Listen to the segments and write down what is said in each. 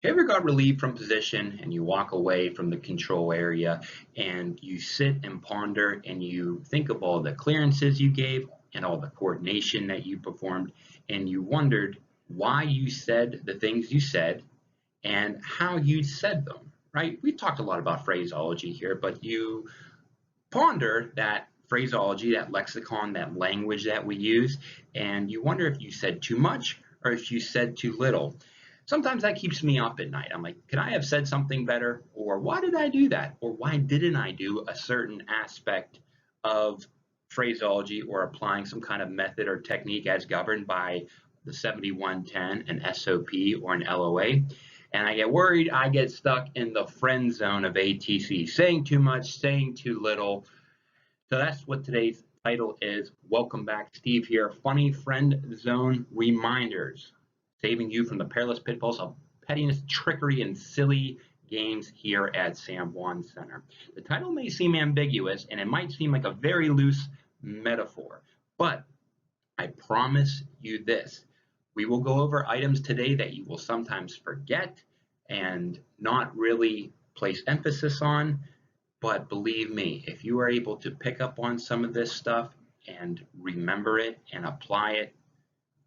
You ever got relieved from position and you walk away from the control area and you sit and ponder and you think of all the clearances you gave and all the coordination that you performed and you wondered why you said the things you said and how you said them, right? We talked a lot about phraseology here, but you ponder that phraseology, that lexicon, that language that we use, and you wonder if you said too much or if you said too little. Sometimes that keeps me up at night. I'm like, could I have said something better? Or why did I do that? Or why didn't I do a certain aspect of phraseology or applying some kind of method or technique as governed by the 7110, an SOP, or an LOA? And I get worried, I get stuck in the friend zone of ATC, saying too much, saying too little. So that's what today's title is. Welcome back, Steve here. Funny friend zone reminders, saving you from the perilous pitfalls of pettiness, trickery, and silly games here at San Juan Center. The title may seem ambiguous and it might seem like a very loose metaphor, but I promise you this. We will go over items today that you will sometimes forget and not really place emphasis on. But believe me, if you are able to pick up on some of this stuff and remember it and apply it,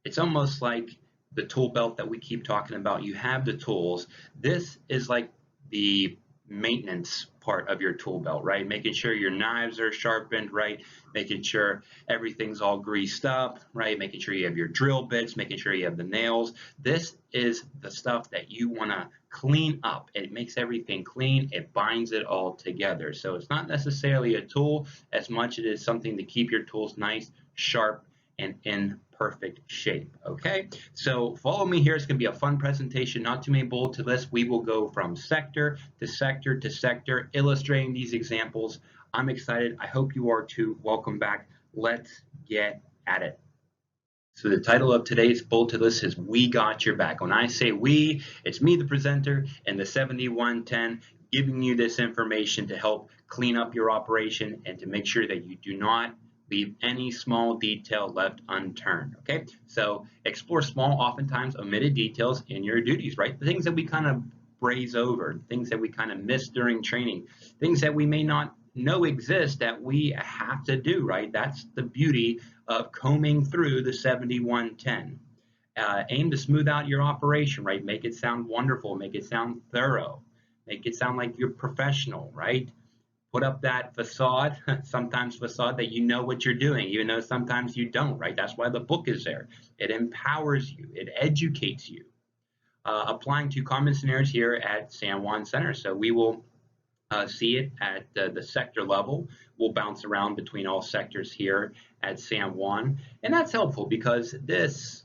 it's almost like the tool belt that we keep talking about. You have the tools. This is like the maintenance part of your tool belt, right? Making sure your knives are sharpened, right? Making sure everything's all greased up, right? Making sure you have your drill bits, making sure you have the nails. This is the stuff that you want to clean up. It makes everything clean. It binds it all together. So it's not necessarily a tool as much as it is something to keep your tools nice, sharp, and in perfect shape. Okay, so follow me here. It's going to be a fun presentation, not too many bullets to this. We will go from sector to sector to sector, illustrating these examples. I'm excited. I hope you are too. Welcome back. Let's get at it. So the title of today's bulleted list is We Got Your Back. When I say we, it's me, the presenter, and the 7110 giving you this information to help clean up your operation and to make sure that you do not leave any small detail left unturned. Okay, so explore small, oftentimes omitted details in your duties, right? The things that we kind of braze over, things that we kind of miss during training, things that we may not know exist that we have to do, right? That's the beauty of combing through the 7110. Aim to smooth out your operation, right? Make it sound wonderful, make it sound thorough, make it sound like you're professional, right? Put up that facade, sometimes facade that you know what you're doing, even though sometimes you don't, right? That's why the book is there. It empowers you, it educates you. Applying to common scenarios here at San Juan Center. So we will see it at the sector level. We'll bounce around between all sectors here at San Juan. And that's helpful because this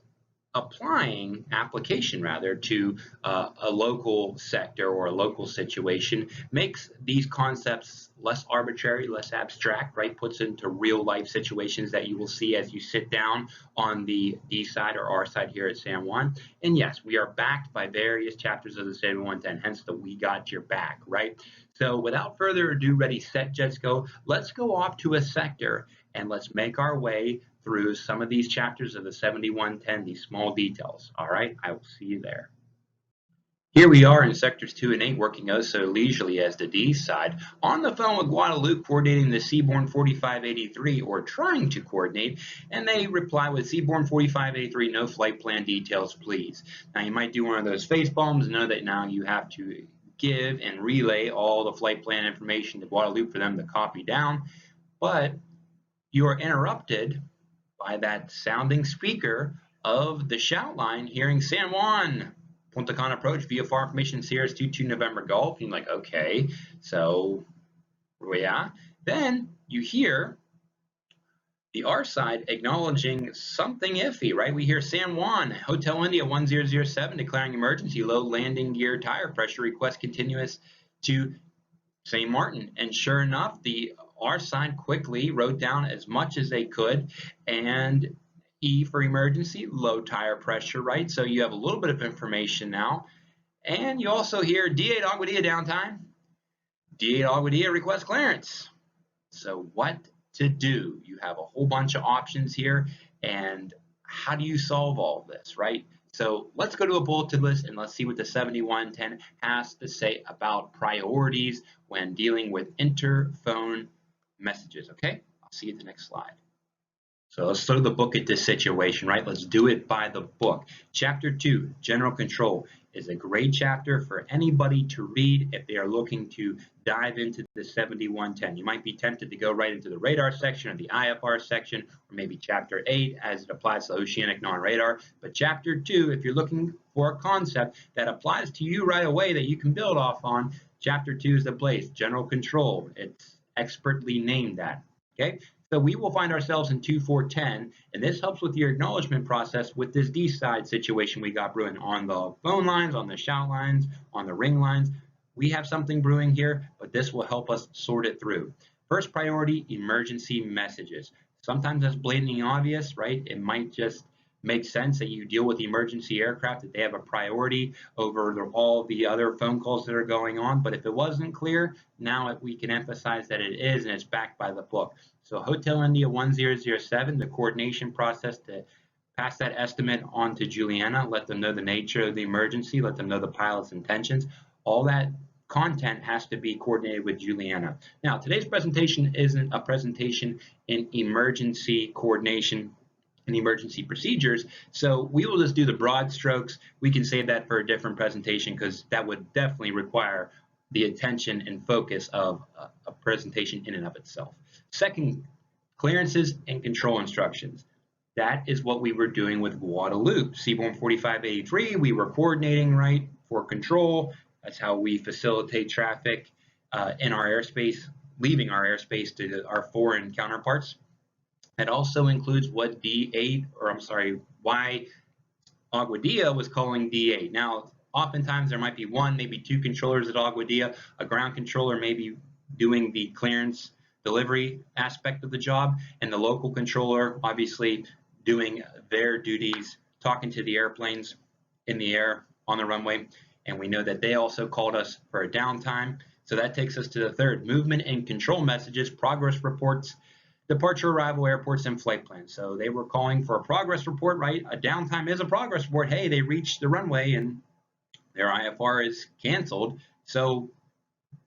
application rather to a local sector or a local situation makes these concepts less arbitrary, less abstract, right? Puts into real life situations that you will see as you sit down on the D side or R side here at San Juan. And yes, we are backed by various chapters of the 7110, hence the We Got Your Back, right? So without further ado, ready, set, jets, go. Let's go off to a sector and let's make our way through some of these chapters of the 7110, these small details. All right, I will see you there. Here we are in sectors 2 and 8, working oh so leisurely as the D side, on the phone with Guadalupe, coordinating the Seabourn 4583, or trying to coordinate, and they reply with Seabourn 4583, no flight plan details, please. Now, you might do one of those face palms, know that now you have to give and relay all the flight plan information to Guadalupe for them to copy down, but you are interrupted by that sounding speaker of the shout line hearing San Juan, Punta Cana approach, VFR information Sierra's 22 November Golf. And you're like, okay, so yeah. Then you hear the R side acknowledging something iffy, right? We hear San Juan, Hotel India 1007 declaring emergency, low landing gear tire pressure, request continuous to St. Martin. And sure enough, the R side quickly wrote down as much as they could, and E for emergency, low tire pressure, right? So you have a little bit of information now. And you also hear D8 Aguadilla downtime, D8 Aguadilla request clearance. So what to do? You have a whole bunch of options here, and how do you solve all of this, right? So let's go to a bulleted list and let's see what the 7110 has to say about priorities when dealing with interphone messages. Okay, I'll see you at the next slide. So let's throw the book at this situation, right? Let's do it by the book. Chapter 2, General Control, is a great chapter for anybody to read if they are looking to dive into the 7110. You might be tempted to go right into the radar section or the IFR section, or maybe chapter 8 as it applies to oceanic non-radar. But chapter 2, if you're looking for a concept that applies to you right away that you can build off on, chapter 2 is the place. General Control, it's expertly named that. Okay, so we will find ourselves in 2410, and this helps with your acknowledgement process with this D side situation we got brewing on the phone lines, on the shout lines, on the ring lines. We have something brewing here, but this will help us sort it through. First priority, emergency messages. Sometimes that's blatantly obvious, right? It might just make sense that you deal with emergency aircraft, that they have a priority over all the other phone calls that are going on. But if it wasn't clear, now we can emphasize that it is, and it's backed by the book. So Hotel India 1007, the coordination process to pass that estimate on to Juliana, let them know the nature of the emergency, let them know the pilot's intentions. All that content has to be coordinated with Juliana. Now, today's presentation isn't a presentation in emergency coordination and emergency procedures, so we will just do the broad strokes. We can save that for a different presentation because that would definitely require the attention and focus of a presentation in and of itself. Second, clearances and control instructions. That is what we were doing with Guadalupe. C-145-83, we were coordinating right for control. That's how we facilitate traffic in our airspace, leaving our airspace to our foreign counterparts. It also includes what D8, or I'm sorry, why Aguadilla was calling D8. Now, oftentimes there might be one, maybe two controllers at Aguadilla, a ground controller maybe doing the clearance delivery aspect of the job, and the local controller obviously doing their duties, talking to the airplanes in the air on the runway. And we know that they also called us for a downtime. So that takes us to the third, movement and control messages, progress reports, departure, arrival, airports, and flight plans. So they were calling for a progress report, right? A downtime is a progress report. Hey, they reached the runway and their IFR is canceled. So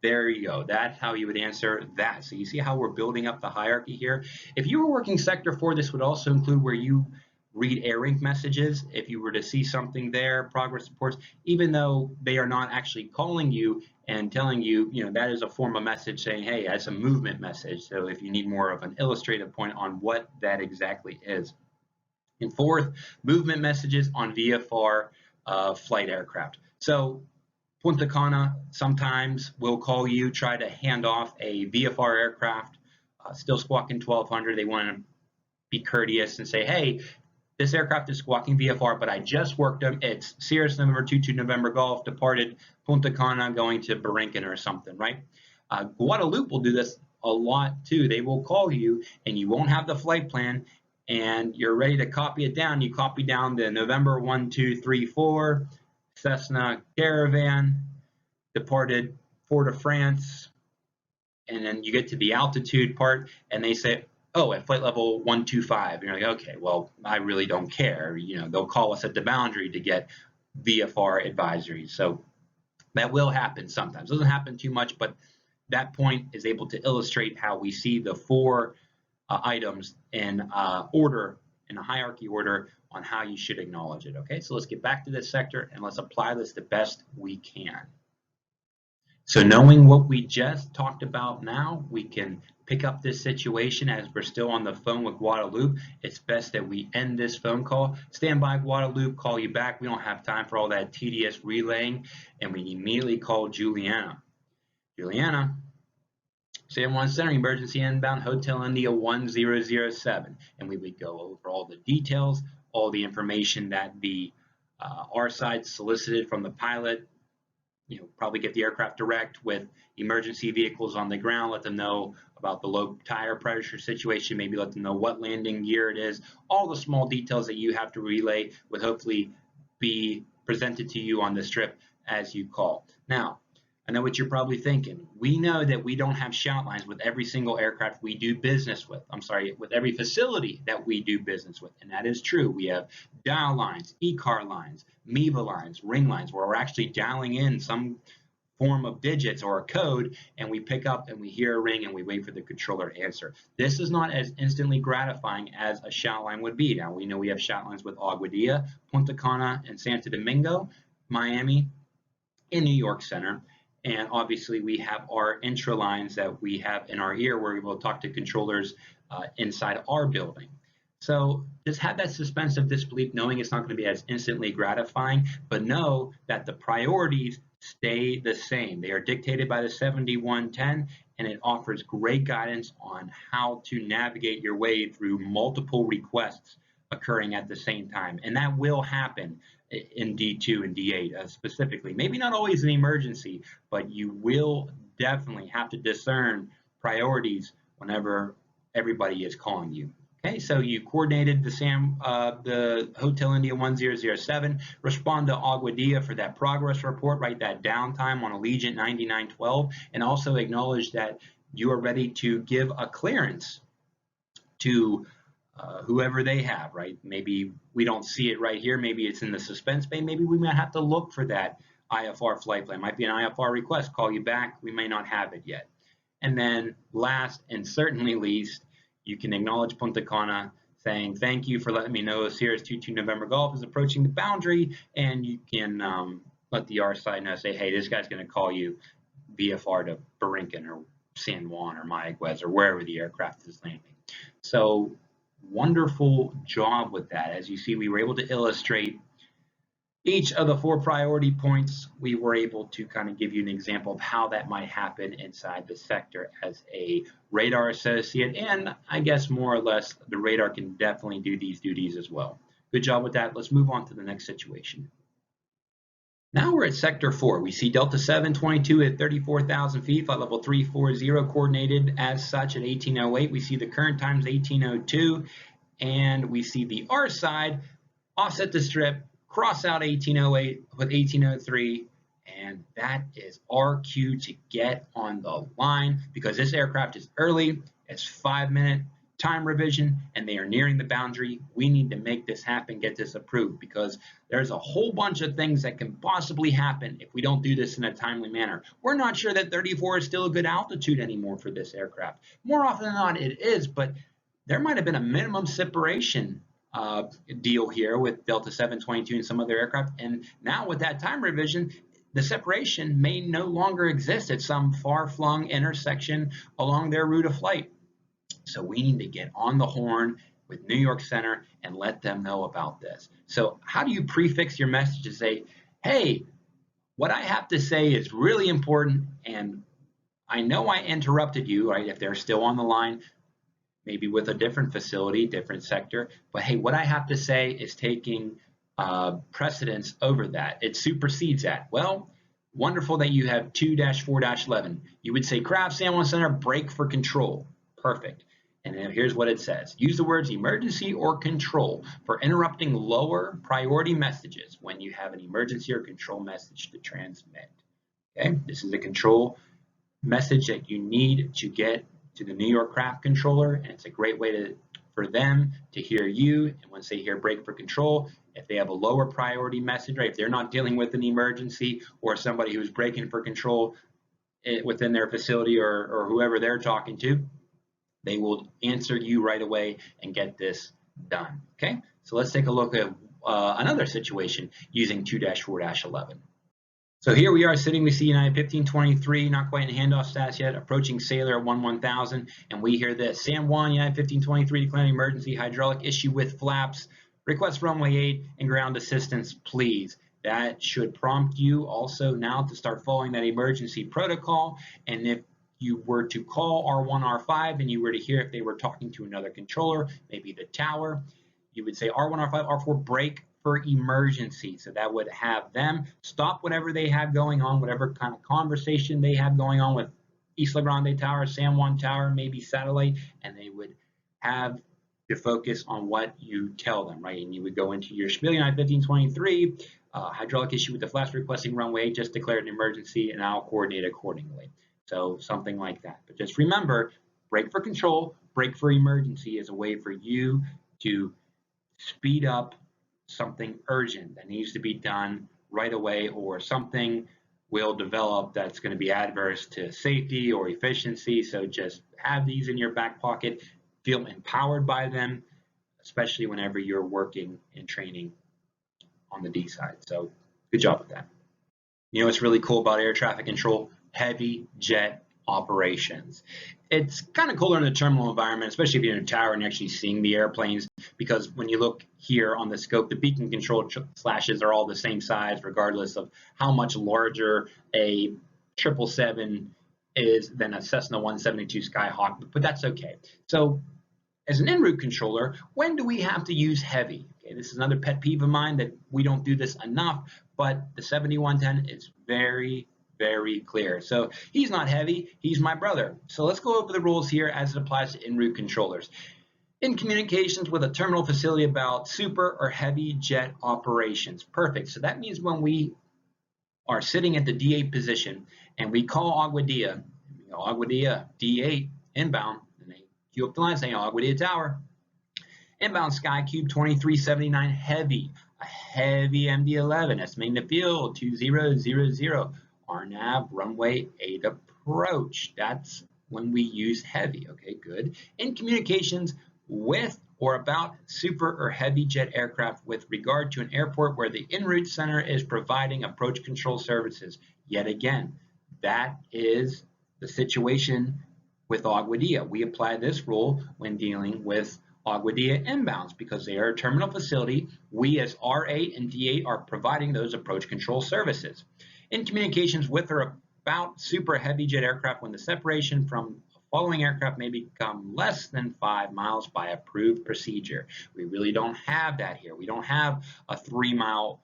there you go. That's how you would answer that. So you see how we're building up the hierarchy here. If you were working Sector 4, this would also include where you read AirInc messages. If you were to see something there, progress reports, even though they are not actually calling you and telling you, that is a form of message saying, hey, that's a movement message. So if you need more of an illustrative point on what that exactly is. And fourth, movement messages on VFR flight aircraft. So Punta Cana sometimes will call you, try to hand off a VFR aircraft, still squawking 1200. They want to be courteous and say, hey, this aircraft is squawking VFR, but I just worked them. It's Sirius November 22 November Golf, departed Punta Cana, going to Borinquen or something, right? Guadalupe will do this a lot too. They will call you and you won't have the flight plan and you're ready to copy it down. You copy down the November 1234 Cessna Caravan, departed Port-au-France, and then you get to the altitude part and they say, oh, at flight level 125. And you're like, okay, well, I really don't care. They'll call us at the boundary to get VFR advisories. So that will happen sometimes. It doesn't happen too much, but that point is able to illustrate how we see the four items in order, in a hierarchy order on how you should acknowledge it. Okay, so let's get back to this sector and let's apply this the best we can. So knowing what we just talked about now, we can pick up this situation as we're still on the phone with Guadalupe. It's best that we end this phone call. Stand by, Guadalupe, call you back. We don't have time for all that tedious relaying, and we immediately call Juliana. Juliana, San Juan Center, emergency inbound, Hotel India 1007. And we would go over all the details, all the information that the our side solicited from the pilot. Probably get the aircraft direct with emergency vehicles on the ground, let them know about the low tire pressure situation, maybe let them know what landing gear it is, all the small details that you have to relay would hopefully be presented to you on the strip as you call. Now, I know what you're probably thinking. We know that we don't have shout lines with every single aircraft we do business with. I'm sorry, with every facility that we do business with. And that is true. We have dial lines, e-car lines, MIVA lines, ring lines, where we're actually dialing in some form of digits or a code, and we pick up and we hear a ring and we wait for the controller to answer. This is not as instantly gratifying as a shout line would be. Now, we know we have shout lines with Aguadilla, Punta Cana, and Santo Domingo, Miami, and New York Center. And obviously, we have our intra lines that we have in our ear where we will talk to controllers inside our building. So just have that suspense of disbelief, knowing it's not going to be as instantly gratifying, but know that the priorities stay the same. They are dictated by the 7110, and it offers great guidance on how to navigate your way through multiple requests occurring at the same time. And that will happen in D2 and D8 specifically. Maybe not always an emergency, but you will definitely have to discern priorities whenever everybody is calling you. Okay, so you coordinated the Hotel India 1007, respond to Aguadilla for that progress report, write that downtime on Allegiant 9912, and also acknowledge that you are ready to give a clearance to whoever they have, right? Maybe we don't see it right here. Maybe it's in the suspense bay. Maybe we might have to look for that IFR flight plan. Might be an IFR request. Call you back. We may not have it yet. And then last and certainly least, you can acknowledge Punta Cana saying, thank you for letting me know Sierra 22 November Golf is approaching the boundary, and you can let the R side know, say, hey, this guy's going to call you VFR to Borinquen or San Juan or Mayaguez or wherever the aircraft is landing. So wonderful job with that. As you see, we were able to illustrate each of the 4 priority points. We were able to kind of give you an example of how that might happen inside the sector as a radar associate, and I guess more or less the radar can definitely do these duties as well. Good job with that. Let's move on to the next situation. Now we're at Sector 4. We see Delta 722 at 34,000 feet, flight level 340, coordinated as such at 1808. We see the current times 1802, and we see the R side offset the strip, cross out 1808 with 1803, and that is our cue to get on the line because this aircraft is early. It's 5-minute time revision, and they are nearing the boundary. We need to make this happen, get this approved, because there's a whole bunch of things that can possibly happen if we don't do this in a timely manner. We're not sure that 34 is still a good altitude anymore for this aircraft. More often than not, it is, but there might have been a minimum separation deal here with Delta 722 and some other aircraft, and now with that time revision, the separation may no longer exist at some far-flung intersection along their route of flight. So we need to get on the horn with New York Center and let them know about this. So how do you prefix your message to say, hey, what I have to say is really important, and I know I interrupted you, right, if they're still on the line, maybe with a different facility, different sector, but hey, what I have to say is taking precedence over that. It supersedes that. Well, wonderful that you have 2-4-11. You would say, Craft San Juan Center, break for control. Perfect. And then here's what it says. Use the words emergency or control for interrupting lower priority messages when you have an emergency or control message to transmit. Okay, this is a control message that you need to get to the New York craft controller, and it's a great way for them to hear you. And once they hear break for control, if they have a lower priority message, right, if they're not dealing with an emergency or somebody who's breaking for control within their facility or whoever they're talking to, they will answer you right away and get this done. Okay, so let's take a look at another situation using 2-4-11. So here we are sitting, we see United 1523, not quite in handoff status yet, approaching Sailor at 11,000, and we hear this. San Juan, United 1523, declaring emergency hydraulic issue with flaps, request runway 8 and ground assistance, please. That should prompt you also now to start following that emergency protocol, and if you were to call R1, R5, and you were to hear if they were talking to another controller, maybe the tower, you would say R1, R5, R4, break for emergency. So that would have them stop whatever they have going on, whatever kind of conversation they have going on with Isla Grande Tower, San Juan Tower, maybe satellite, and they would have to focus on what you tell them, right? And you would go into your spiel, United 1523, hydraulic issue with the flash requesting runway, just declare an emergency and I'll coordinate accordingly. So something like that. But just remember, brake for control, brake for emergency is a way for you to speed up something urgent that needs to be done right away, or something will develop that's going to be adverse to safety or efficiency. So just have these in your back pocket, feel empowered by them, especially whenever you're working and training on the D side. So good job with that. You know what's really cool about air traffic control? Heavy jet operations. It's kind of cooler in the terminal environment, especially if you're in a tower and you're actually seeing the airplanes, because when you look here on the scope, the beacon control slashes are all the same size, regardless of how much larger a 777 is than a Cessna 172 Skyhawk, but that's okay. So as an en route controller, when do we have to use heavy? Okay, this is another pet peeve of mine that we don't do this enough, but the 7110 is very, very clear. So he's not heavy, he's my brother. So let's go over the rules here as it applies to en route controllers. In communications with a terminal facility about super or heavy jet operations. Perfect. So that means when we are sitting at the D8 position and we call Aguadilla, Aguadilla D8 inbound, and they queue up the line saying Aguadilla Tower, inbound SkyCube 2379 heavy, a heavy MD-11, estimating the field 2000, RNAV runway 8 approach. That's when we use heavy. Okay, good. In communications with or about super or heavy jet aircraft with regard to an airport where the en route center is providing approach control services. Yet again, that is the situation with Aguadilla. We apply this rule when dealing with Aguadilla inbounds because they are a terminal facility. We as R8 and D8 are providing those approach control services. In communications with or about super heavy jet aircraft when the separation from following aircraft may become less than 5 miles by approved procedure. We really don't have that here. We don't have a 3-mile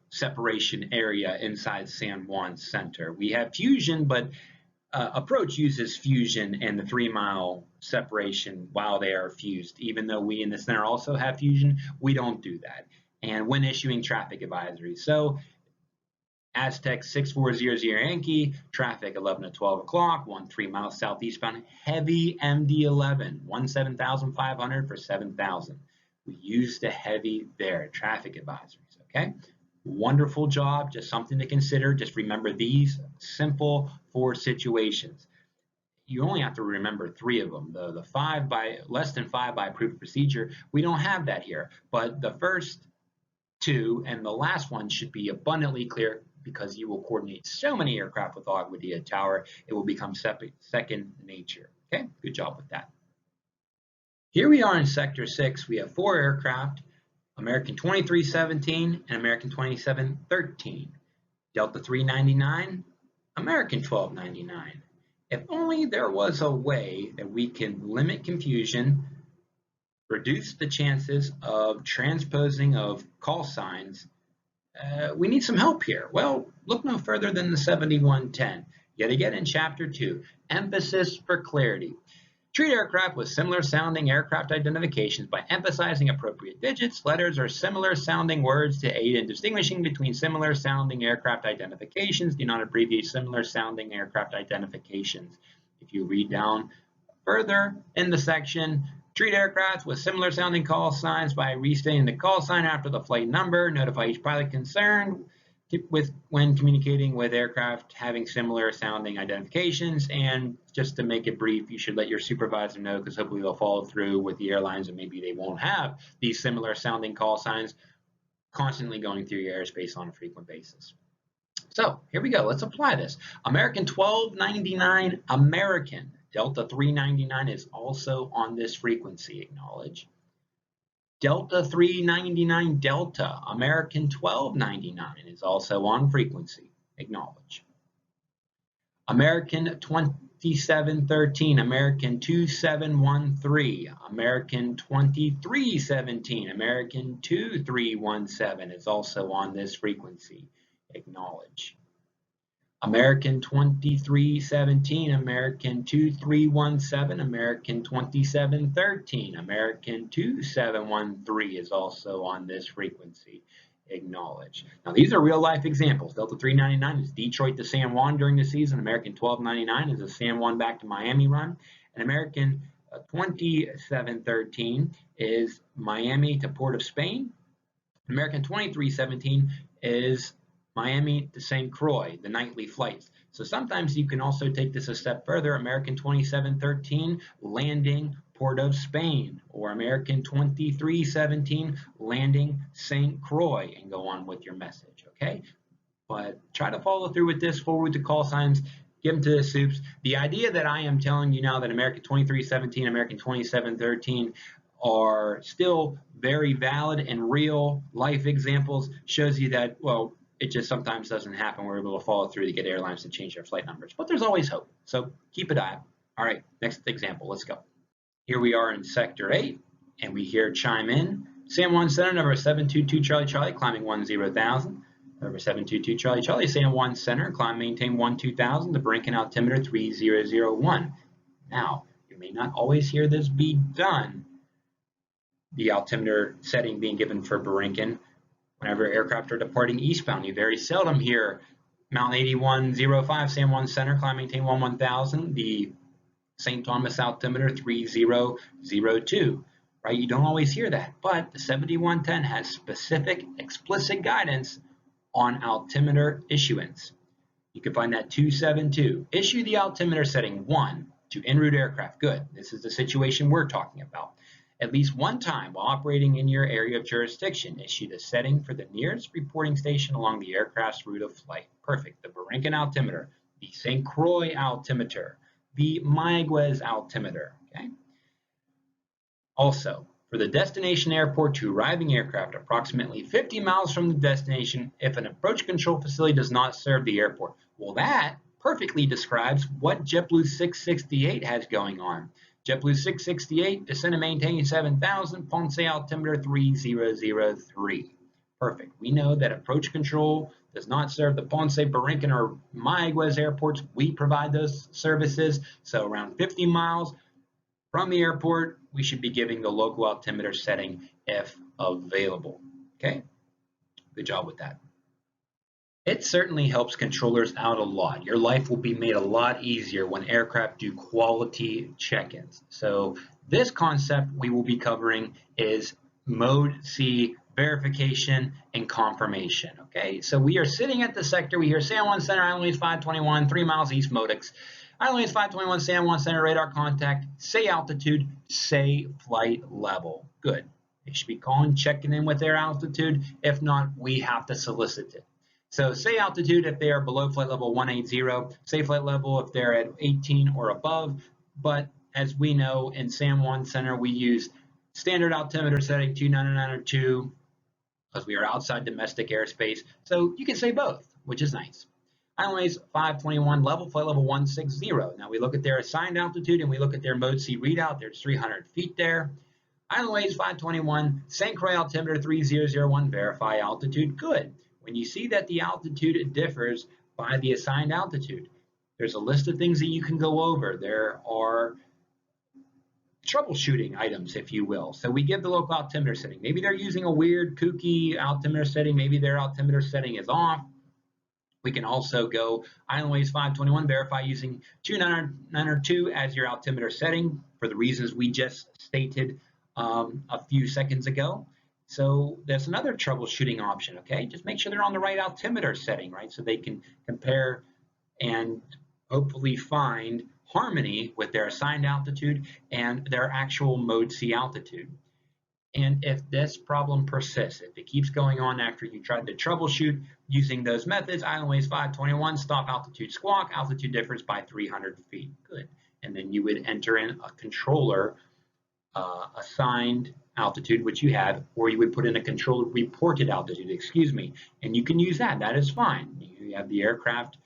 separation area inside San Juan Center. We have fusion, but approach uses fusion and the 3-mile separation while they are fused. Even though we in the center also have fusion, we don't do that. And when issuing traffic advisories. So Aztec 6400 Yankee, traffic 11 to 12 o'clock, 13 miles southeastbound, heavy MD-11, 17,500 for 7,000. We use the heavy there, traffic advisories, okay? Wonderful job, just something to consider. Just remember these simple 4 situations. You only have to remember 3 of them. The 5 by less than 5 by approved procedure, we don't have that here, but the first 2 and the last one should be abundantly clear because you will coordinate so many aircraft with Aguadilla Tower, it will become second nature. Okay, good job with that. Here we are in Sector 6. We have 4 aircraft, American 2317 and American 2713, Delta 399, American 1299. If only there was a way that we can limit confusion, reduce the chances of transposing of call signs, we need some help here. Well, look no further than the 7110. Yet again in Chapter 2, emphasis for clarity. Treat aircraft with similar sounding aircraft identifications by emphasizing appropriate digits, letters, or similar sounding words to aid in distinguishing between similar sounding aircraft identifications. Do not abbreviate similar sounding aircraft identifications. If you read down further in the section, treat aircraft with similar sounding call signs by restating the call sign after the flight number. Notify each pilot concerned when communicating with aircraft having similar sounding identifications. And just to make it brief, you should let your supervisor know because hopefully they'll follow through with the airlines and maybe they won't have these similar sounding call signs constantly going through your airspace on a frequent basis. So here we go. Let's apply this. American 1299 American. Delta 399 is also on this frequency, acknowledge. Delta 399 Delta, American 1299 is also on frequency, acknowledge. American 2713, American 2713, American 2317, American 2317 is also on this frequency, acknowledge. American 2317, American 2317, American 2713, American 2713 is also on this frequency. acknowledge. Now, these are real life examples. Delta 399 is Detroit to San Juan during the season. American 1299 is a San Juan back to Miami run. And American 2713 is Miami to Port of Spain. American 2317 is Miami to St. Croix, the nightly flights. So sometimes you can also take this a step further. American 2713 landing Port of Spain, or American 2317 landing St. Croix, and go on with your message, okay? But try to follow through with this, forward the call signs, give them to the soups. The idea that I am telling you now that American 2317, American 2713 are still very valid and real life examples shows you that, well, it just sometimes doesn't happen. We're able to follow through to get airlines to change their flight numbers, but there's always hope. So keep an eye out. All right, next example, let's go. Here we are in Sector 8, and we hear chime in. San Juan Center, number 722 Charlie Charlie, climbing 10,000. Number 722 Charlie Charlie, San Juan Center, climb maintain 12,000, the Brinken altimeter 3001. Now, you may not always hear this be done, the altimeter setting being given for Brinken. Whenever aircraft are departing eastbound, you very seldom hear Mount 8105 San Juan Center, climb maintain 11,000, the St. Thomas altimeter 3002, right? You don't always hear that, but the 7110 has specific explicit guidance on altimeter issuance. You can find that 272. Issue the altimeter setting 1 to en route aircraft. Good. This is the situation we're talking about. At least one time while operating in your area of jurisdiction, issue the setting for the nearest reporting station along the aircraft's route of flight. Perfect. The Brinken altimeter, the St. Croix altimeter, the Mayaguez altimeter. Okay. Also, for the destination airport to arriving aircraft approximately 50 miles from the destination if an approach control facility does not serve the airport. Well, that perfectly describes what JetBlue 668 has going on. JetBlue 668, descend and maintain 7,000, Ponce altimeter 3003. Perfect. We know that approach control does not serve the Ponce, Brinken, or Mayaguez airports. We provide those services. So around 50 miles from the airport, we should be giving the local altimeter setting if available. Okay, good job with that. It certainly helps controllers out a lot. Your life will be made a lot easier when aircraft do quality check-ins. So this concept we will be covering is Mode C verification and confirmation. Okay, so we are sitting at the sector. We hear San Juan Center, Islandways 521, 3 miles east Modex. Islandways 521, San Juan Center, radar contact, say altitude, say flight level. Good. They should be calling, checking in with their altitude. If not, we have to solicit it. So say altitude if they are below flight level 180, say flight level if they're at 18 or above. But as we know, in San Juan Center, we use standard altimeter setting 29902 because we are outside domestic airspace. So you can say both, which is nice. Islandways 521 level, flight level 160. Now we look at their assigned altitude and we look at their Mode C readout. There's 300 feet there. Islandways 521, St. Croix altimeter 3001, verify altitude. Good. When you see that the altitude differs by the assigned altitude, there's a list of things that you can go over. There are troubleshooting items, if you will. So we give the local altimeter setting. Maybe they're using a weird, kooky altimeter setting. Maybe their altimeter setting is off. We can also go Islandways 521, verify using 29902 as your altimeter setting for the reasons we just stated a few seconds ago. So that's another troubleshooting option, okay? Just make sure they're on the right altimeter setting, right? So they can compare and hopefully find harmony with their assigned altitude and their actual Mode C altitude. And if this problem persists, if it keeps going on after you tried to troubleshoot using those methods, Islandways 521, stop altitude squawk, altitude differs by 300 feet. Good. And then you would enter in a controller assigned altitude, which you have, or you would put in a controller reported altitude, excuse me, and you can use that. That is fine. You have the aircraft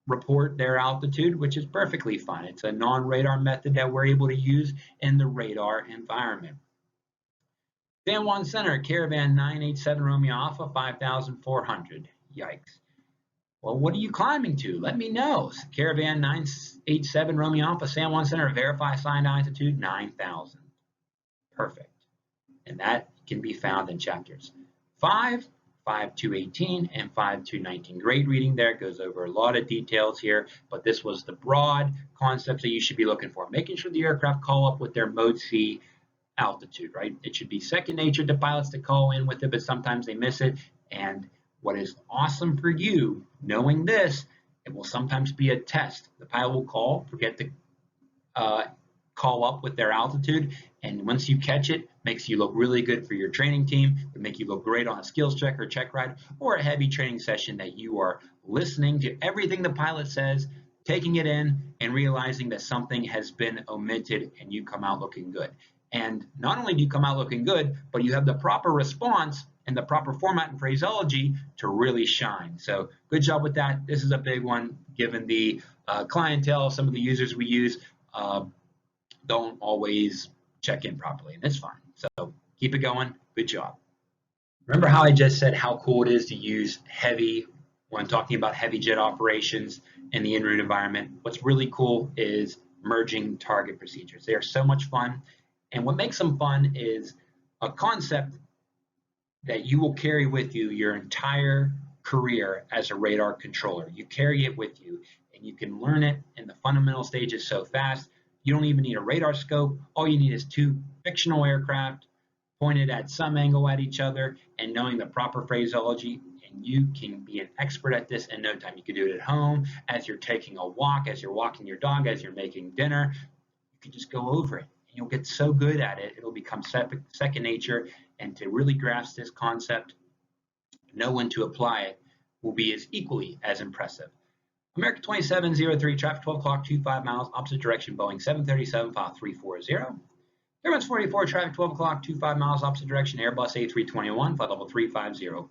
report their altitude, which is perfectly fine. It's a non-radar method that we're able to use in the radar environment. San Juan Center, Caravan 987 Romeo Alpha 5400. Yikes. Well, what are you climbing to? Let me know. Caravan 987 Romeo Alpha, San Juan Center, verify assigned altitude 9,000. Perfect. And that can be found in chapters 5, 5218 and 5219. Great reading there. It goes over a lot of details here, but this was the broad concepts that you should be looking for. Making sure the aircraft call up with their mode C altitude, right? It should be second nature to pilots to call in with it, but sometimes they miss it. And what is awesome for you, knowing this, it will sometimes be a test. The pilot will call, forget to call up with their altitude, and once you catch it, makes you look really good for your training team. It make you look great on a skills check or check ride or a heavy training session that you are listening to everything the pilot says, taking it in, and realizing that something has been omitted, and you come out looking good. And not only do you come out looking good, but you have the proper response and the proper format and phraseology to really shine. So good job with that. This is a big one, given the clientele, some of the users we use don't always check in properly, and it's fine. So keep it going. Good job. Remember how I just said how cool it is to use heavy when talking about heavy jet operations in the en route environment? What's really cool is merging target procedures. They are so much fun. And what makes them fun is a concept that you will carry with you your entire career as a radar controller. You carry it with you, and you can learn it in the fundamental stages so fast. You don't even need a radar scope. All you need is two fictional aircraft pointed at some angle at each other and knowing the proper phraseology, and you can be an expert at this in no time. You can do it at home, as you're taking a walk, as you're walking your dog, as you're making dinner. You can just go over it, and you'll get so good at it, it'll become second nature. And to really grasp this concept, know when to apply it, will be as equally as impressive. American 2703, traffic 12 o'clock, 25 miles, opposite direction, Boeing 737, file 340. Airbus 44, traffic 12 o'clock, 25 miles, opposite direction, Airbus A321, flight level 350.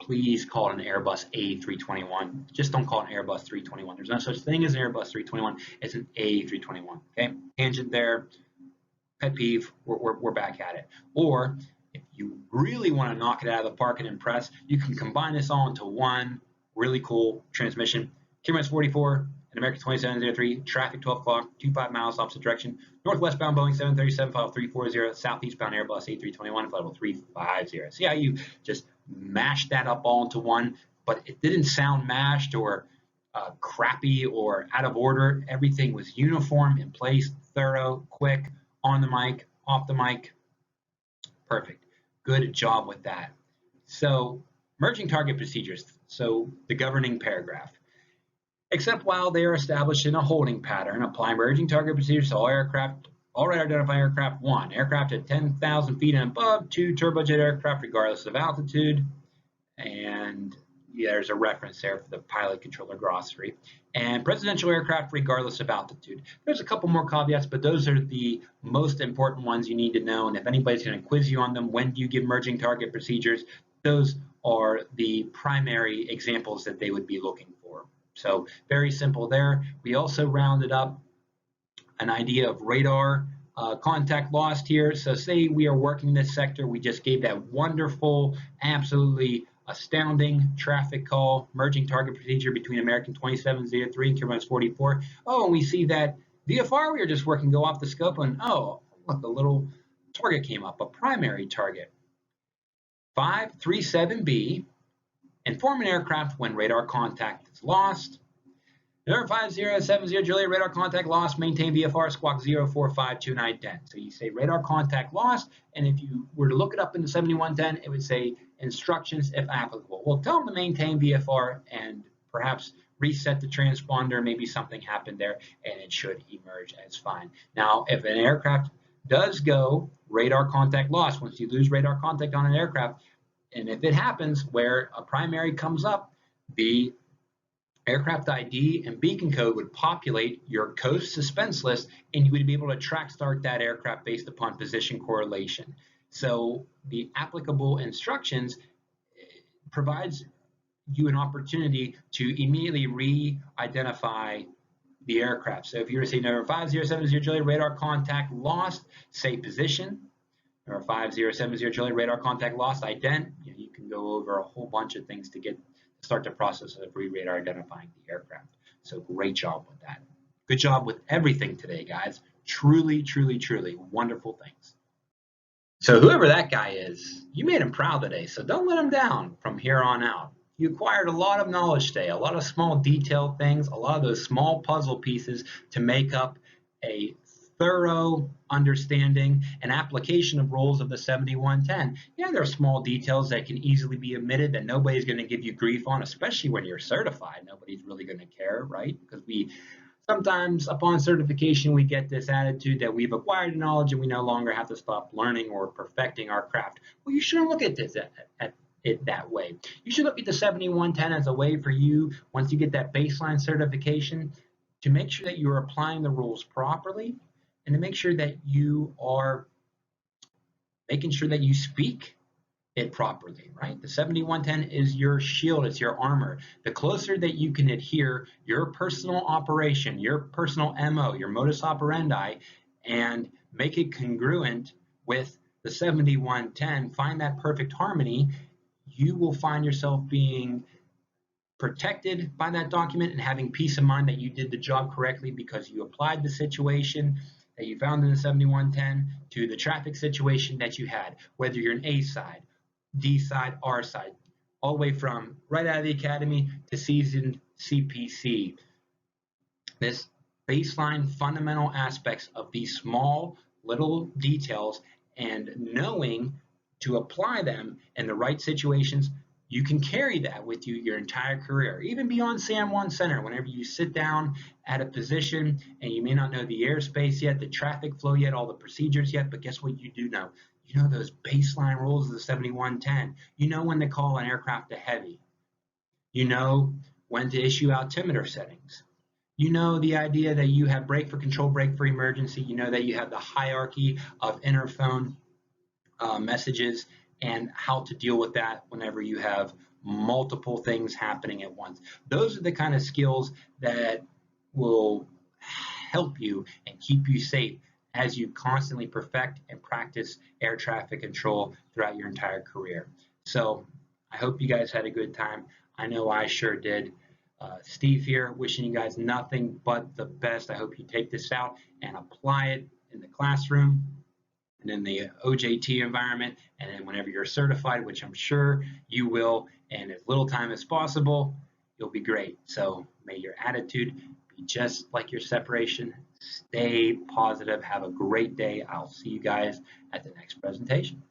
Please call it an Airbus A321. Just don't call it an Airbus 321. There's no such thing as an Airbus 321. It's an A321. Okay, tangent there. Pet peeve. We're back at it. Or if you really want to knock it out of the park and impress, you can combine this all into one really cool transmission. KMS 44, an American 2703, traffic 12 o'clock, 25 miles, opposite direction, northwestbound Boeing 737, file 340, southeastbound Airbus A321, flight level 350. See how you just mashed that up all into one, but it didn't sound mashed or crappy or out of order. Everything was uniform, in place, thorough, quick, on the mic, off the mic. Perfect. Good job with that. So merging target procedures. So the governing paragraph. Except while they are established in a holding pattern, apply merging target procedures to all aircraft, all radar identifying aircraft. 1, aircraft at 10,000 feet and above. 2, turbojet aircraft regardless of altitude. And there's a reference there for the pilot controller glossary. And presidential aircraft regardless of altitude. There's a couple more caveats, but those are the most important ones you need to know. And if anybody's going to quiz you on them, when do you give merging target procedures? Those are the primary examples that they would be looking for. So very simple there. We also rounded up an idea of radar contact lost here. So say we are working this sector, we just gave that wonderful, absolutely astounding traffic call, merging target procedure between American 2703 and KMS 44. Oh, and we see that VFR we were just working go off the scope, and oh, look, a little target came up, a primary target. 537B, inform an aircraft when radar contact is lost. Number 5070 Juliet, radar contact lost, maintain VFR squawk 04529010. So you say radar contact lost, and if you were to look it up in the 7110, it would say instructions if applicable. Well, tell them to maintain VFR and perhaps reset the transponder. Maybe something happened there, and it should emerge as fine. Now, if an aircraft does go radar contact lost, once you lose radar contact on an aircraft, and if it happens where a primary comes up, the aircraft ID and beacon code would populate your coast suspense list, and you would be able to track start that aircraft based upon position correlation. So the applicable instructions provides you an opportunity to immediately re-identify the aircraft. So if you were to say number 5070 Juliet, radar contact lost, say position. Number 5070 Juliet, radar contact lost, ident. You can go over a whole bunch of things to start the process of re-radar identifying the aircraft. So great job with that. Good job with everything today, guys. Truly, truly, truly wonderful things. So whoever that guy is, you made him proud today. So don't let him down from here on out. You acquired a lot of knowledge today, a lot of small detailed things, a lot of those small puzzle pieces to make up a thorough understanding and application of rules of the 7110. Yeah, there are small details that can easily be omitted that nobody's going to give you grief on, especially when you're certified. Nobody's really going to care, right? Because we sometimes upon certification, we get this attitude that we've acquired knowledge and we no longer have to stop learning or perfecting our craft. Well, you shouldn't look at this at it that way. You should look at the 7110 as a way for you, once you get that baseline certification, to make sure that you're applying the rules properly and to make sure that you are making sure that you speak it properly, right? The 7110 is your shield, it's your armor. The closer that you can adhere your personal operation, your personal MO, your modus operandi, and make it congruent with the 7110, find that perfect harmony, you will find yourself being protected by that document and having peace of mind that you did the job correctly because you applied the situation that you found in the 7110 to the traffic situation that you had, whether you're an A side, D side, R side, all the way from right out of the academy to seasoned CPC. This baseline fundamental aspects of these small little details and knowing to apply them in the right situations, you can carry that with you your entire career, even beyond San Juan Center. Whenever you sit down at a position and you may not know the airspace yet, the traffic flow yet, all the procedures yet, but guess what you do know? You know those baseline rules of the 7110. You know when to call an aircraft a heavy. You know when to issue altimeter settings. You know the idea that you have brake for control, brake for emergency. You know that you have the hierarchy of interphone messages and how to deal with that whenever you have multiple things happening at once. Those are the kind of skills that will help you and keep you safe as you constantly perfect and practice air traffic control throughout your entire career. So I hope you guys had a good time. I know I sure did. Steve here, wishing you guys nothing but the best. I hope you take this out and apply it in the classroom and in the OJT environment. And then whenever you're certified, which I'm sure you will, in as little time as possible, you'll be great. So may your attitude be just like your separation. Stay positive. Have a great day. I'll see you guys at the next presentation.